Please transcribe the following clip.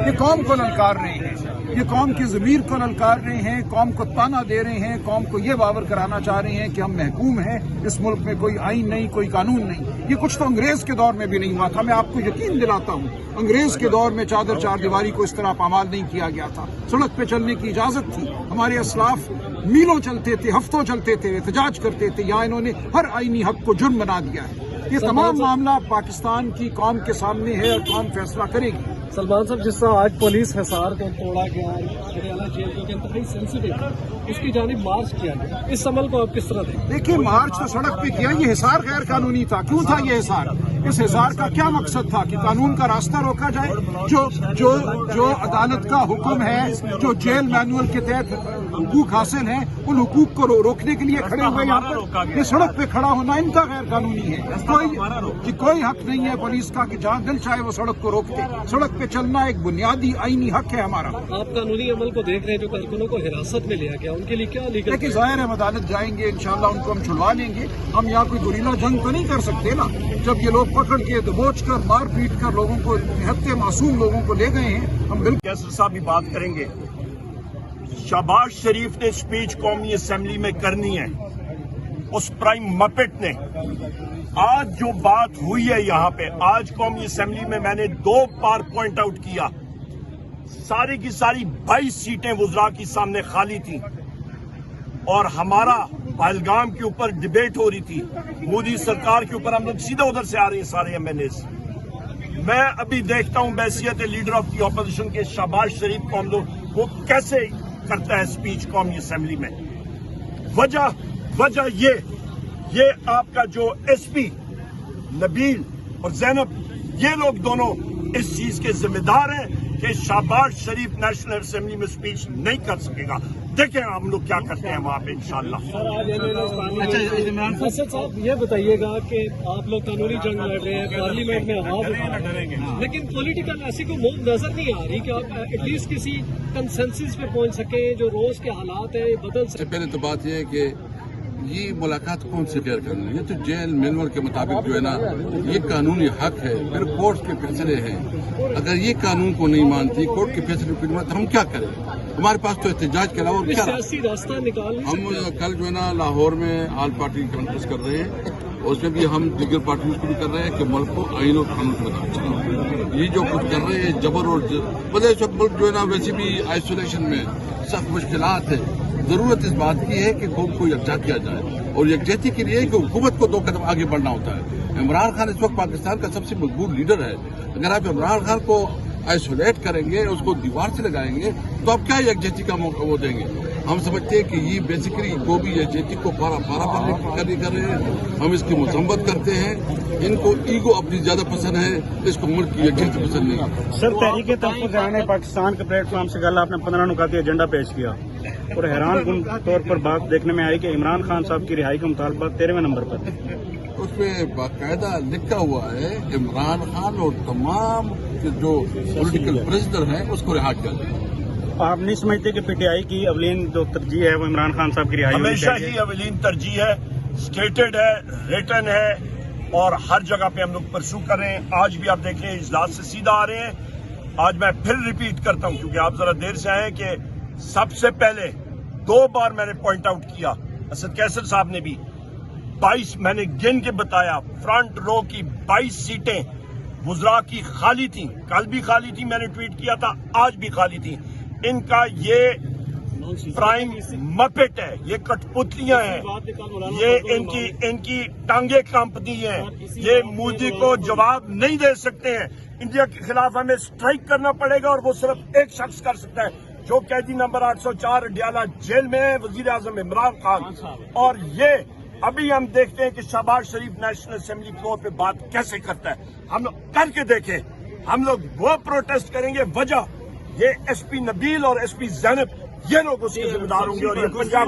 یہ قوم کو للکار رہے ہیں، یہ قوم کی ضمیر کو للکار رہے ہیں، قوم کو تانا دے رہے ہیں، قوم کو یہ باور کرانا چاہ رہے ہیں کہ ہم محکوم ہیں، اس ملک میں کوئی آئین نہیں، کوئی قانون نہیں۔ یہ کچھ تو انگریز کے دور میں بھی نہیں ہوا تھا۔ میں آپ کو یقین دلاتا ہوں، انگریز کے دور میں چادر چار دیواری کو اس طرح پامال نہیں کیا گیا تھا۔ سڑک پہ چلنے کی اجازت تھی، ہمارے اسلاف میلوں چلتے تھے، ہفتوں چلتے تھے، احتجاج کرتے تھے۔ یہاں انہوں نے ہر آئینی حق کو جرم بنا دیا ہے۔ یہ تمام معاملہ پاکستان کی قوم کے سامنے ہے اور قوم فیصلہ کرے گی۔ سلمان صاحب، جس طرح آج پولیس حصار کو توڑا گیا، پٹیالہ جیل جو کہ انتہائی سینسیٹیو ہے، اس کی جانب مارچ کیا گیا، اس عمل کو آپ کس طرح دیکھیں؟ دیکھیے، مارچ تو سڑک پہ کیا، یہ حصار غیر قانونی تھا۔ کیوں تھا یہ حصار؟ اس حصار کا کیا مقصد تھا کہ قانون کا راستہ روکا جائے؟ جو عدالت کا حکم ہے، جو جیل مینول کے تحت حقوق حاصل ہیں، ان حقوق کو روکنے کے لیے کھڑے ہوئے یہاں پر یہ سڑک پہ کھڑا ہونا ان کا غیر قانونی ہے۔ کوئی حق نہیں ہے پولیس کا کہ جہاں دل چاہے وہ سڑک کو روک دے۔ سڑک پہ چلنا ایک بنیادی آئینی حق ہے ہمارا۔ آپ قانونی عمل کو دیکھ رہے ہیں، جو کارکنوں کو حراست میں لیا گیا، ان کے لیے کیا لیگل؟ لیکن ظاہر ہے ہم عدالت جائیں گے، انشاءاللہ ان کو ہم چھڑوا لیں گے۔ ہم یہاں کوئی گریلا جنگ تو نہیں کر سکتے نا۔ جب یہ لوگ پکڑ کے دبوچ کر مار پیٹ کر لوگوں کو، نہتے معصوم لوگوں کو لے گئے ہیں، ہم بالکل کیسر صاحب بھی بات کریں گے۔ شہباز شریف نے اسپیچ قومی اسمبلی میں کرنی ہے، اس پرائم مپٹ نے۔ آج جو بات ہوئی ہے یہاں پہ، آج قومی اسمبلی میں میں نے 2 بار پوائنٹ آؤٹ کیا، ساری کی ساری 22 سیٹیں وزراء کی سامنے خالی تھیں، اور ہمارا پہلگام کے اوپر ڈیبیٹ ہو رہی تھی، مودی سرکار کے اوپر۔ ہم لوگ سیدھا ادھر سے آ رہے ہیں سارے ایم این ایز۔ میں ابھی دیکھتا ہوں بحیثیت لیڈر آف دی اپوزیشن کے شہباز شریف کو ہم لوگ وہ کیسے کرتا ہے اسپیچ قومی اسمبلی میں۔ وجہ یہ آپ کا جو ایس پی نبیل اور زینب، یہ لوگ دونوں اس چیز کے ذمہ دار ہیں کہ شہباز شریف نیشنل اسمبلی میں اسپیچ نہیں کر سکے گا۔ دیکھیں ہم لوگ کیا کرتے ہیں وہاں پہ انشاءاللہ۔ اسد صاحب، یہ بتائیے گا کہ آپ لوگ قانونی جنگ لڑ رہے ہیں، پارلیمنٹ میں آواز اٹھا رہے ہیں، لیکن پولیٹیکل ایسی کوئی موو نظر نہیں آ رہی کہ آپ ایٹ لیسٹ کسی کنسنسس پہ پہنچ سکیں، جو روز کے حالات ہیں بدل سکیں۔ پہلے تو بات یہ ہے کہ یہ ملاقات کون سے غیر قانونی؟ یہ تو جیل مینول کے مطابق جو ہے نا، یہ قانونی حق ہے، پھر کورٹ کے فیصلے ہیں۔ اگر یہ قانون کو نہیں مانتی، کورٹ کے فیصلے کو نہیں مانتی، ہم کیا کریں؟ ہمارے پاس تو احتجاج کے علاوہ کیا؟ سیاسی راستہ نکال ہم کل جو ہے نا لاہور میں آل پارٹی کانفرنس کر رہے ہیں، اور اس میں بھی ہم دیگر پارٹیوں کو بھی کر رہے ہیں کہ ملک کو آئین اور قانون کے مطابق چلاؤ۔ یہ جو کچھ کر رہے ہیں جبر اور بدے سب ملک جو ہے نا ویسے بھی آئسولیشن میں سخت مشکلات ہے۔ ضرورت اس بات کی ہے کہ قوم کو یکجا کیا جائے، اور یکجہتی کے لیے کہ حکومت کو 2 قدم آگے بڑھنا ہوتا ہے۔ عمران خان اس وقت پاکستان کا سب سے مضبوط لیڈر ہے۔ اگر آپ عمران خان کو آئسولیٹ کریں گے، اس کو دیوار سے لگائیں گے، تو آپ کیا یکجہتی کا موقع وہ دیں گے؟ ہم سمجھتے ہیں کہ یہ بیسیکلی کو بھی یکجہتی کو پارا کرنے کر رہے ہیں۔ ہم اس کی مذمت کرتے ہیں۔ ان کو ایگو اپنی زیادہ پسند ہے، اس کو ملک کی یکجہتی پسند نہیں۔ سر، تحریک تحفظ پاکستان کے پلیٹ فارم سے کل آپ نے 15 نکاتی ایجنڈا پیش کیا، اور حیران کن طور پر بات دیکھنے میں آئی کہ عمران خان صاحب کی رہائی کا مطالبہ 13ویں نمبر پر ہے۔ اس میں باقاعدہ لکھا ہوا ہے عمران خان اور تمام جو پولیٹیکل پریزنر ہیں اس کو رہا کیا جائے۔ آپ نہیں سمجھتے کہ پی ٹی آئی کی اولین جو ترجیح ہے وہ عمران خان صاحب کی رہائی ہمیشہ ہی اولین ترجیح ہے، اسٹیٹڈ ہے، ریٹن ہے، اور ہر جگہ پہ ہم لوگ پرسو کر رہے ہیں۔ آج بھی آپ دیکھ رہے ہیں اجلاس سے سیدھا آ رہے ہیں۔ آج میں پھر ریپیٹ کرتا ہوں کیونکہ آپ ذرا دیر سے آئے کہ سب سے پہلے 2 بار میں نے پوائنٹ آؤٹ کیا، اسد کیسر صاحب نے بھی 22 میں نے گن کے بتایا، فرنٹ رو کی 22 سیٹیں وزراء کی خالی تھیں، کل بھی خالی تھی، میں نے ٹویٹ کیا تھا، آج بھی خالی تھیں۔ ان کا یہ پرائم مپٹ ہے، یہ کٹ پتلیاں ہیں، یہ ان کی ٹانگیں کانپتی ہیں، یہ مودی کو جواب نہیں دے سکتے ہیں۔ انڈیا کے خلاف ہمیں سٹرائک کرنا پڑے گا، اور وہ صرف ایک شخص کر سکتا ہے، جو قیدی نمبر 804 اڈیالہ جیل میں ہے، وزیر اعظم عمران خان۔ اور یہ ابھی ہم دیکھتے ہیں کہ شہباز شریف نیشنل اسمبلی فلور پہ بات کیسے کرتا ہے۔ ہم لوگ کر کے دیکھیں، ہم لوگ وہ پروٹیسٹ کریں گے۔ وجہ یہ ایس پی نبیل اور ایس پی زینب، یہ لوگ اس کے ذمہ دار ہوں گے، اور یہ پنجاب